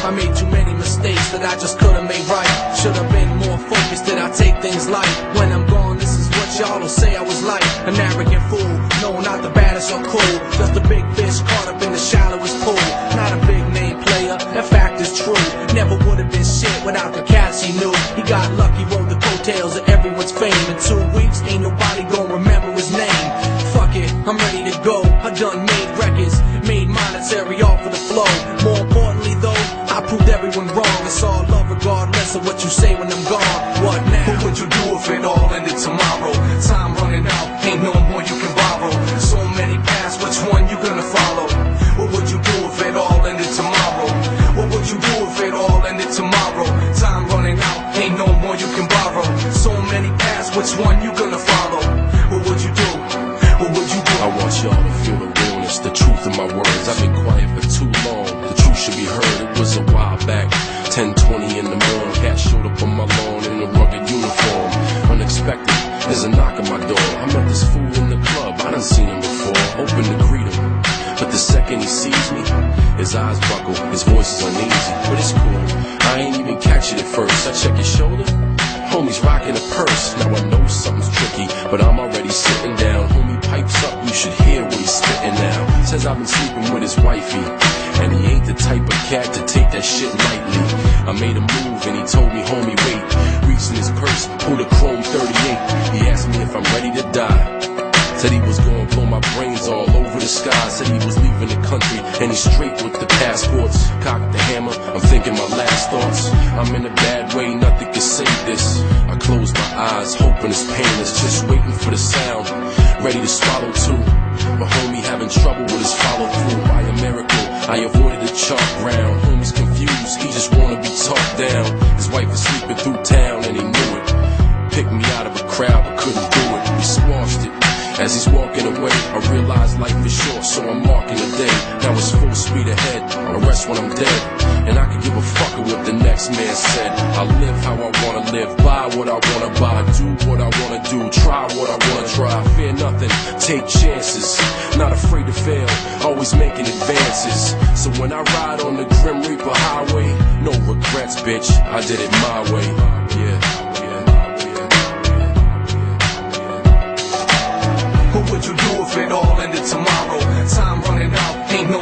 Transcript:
I made too many mistakes that I just could've made right. Should've been more focused, did I take things light? When I'm gone, this is what y'all will say I was like. An arrogant fool, no, not the baddest or cool. Just a big fish caught up in the shallowest pool. Not a big name player, that fact is true. Never would've been shit without the cats he knew. He got lucky, rode the coattails of everyone's fame. In 2 weeks, ain't nobody gonna remember his name. Fuck it, I'm ready to go. I done made records, made monetary off of the flow. More importantly though, I proved everyone wrong. It's all love regardless of what you say when I'm gone. What now? What would you do if it all ended tomorrow? Time running out, ain't no more you can borrow. So many paths, which one you gonna follow? What would you do if it all ended tomorrow? What would you do if it all ended tomorrow? Time running out, ain't no more you can borrow. So many paths, which one you gonna follow? What would you do? What would you do? I want y'all to feel the realness, the truth of my words. I've been quiet for too long, the truth should be heard. It was a while back, 10:20 in the morning. Cat showed up on my lawn in a rugged uniform. Unexpected, there's a knock on my door. I met this fool in the club, I done seen him before. Open to greet him, but the second he sees me, his eyes buckle, his voice is uneasy. But it's cool, I ain't even catch it at first. I check his shoulder, homie's rocking a purse. Now I know something's tricky, but I'm already sitting down. Homie pipes up, you should hear what he's spitting now. Says I've been sleeping with his wifey, and he ain't the type of cat to take that shit lightly. I made a move and he told me, homie, wait. Reached in his purse, pulled a chrome 38. He asked me if I'm ready to die. Said he was gonna blow my brains all over the sky. Said he was leaving the country and he's straight with the passports. Cocked the hammer, I'm thinking my last thoughts. I'm in a bad way, nothing can save this. I close my eyes, hoping it's painless. Just waiting for the sound, ready to swallow too. But homie having trouble with his follow through. By a miracle, I avoided the chalk ground. Homie's confused, he just wanna be talked down. His wife is sleeping through town and he knew it. Picked me out of a crowd but couldn't do it. We squashed it. As he's walking away, I realize life is short, so I'm marking the day. Now it's full speed ahead, I'll rest when I'm dead. And I can give a fuck what the next man said. I live how I wanna live, buy what I wanna buy, do what I wanna do, try what I wanna try. Fear nothing, take chances, not afraid to fail, always making advances. So when I ride on the Grim Reaper highway, no regrets, bitch, I did it my way. Yeah. What would you do if it all ended tomorrow? Time running out, ain't no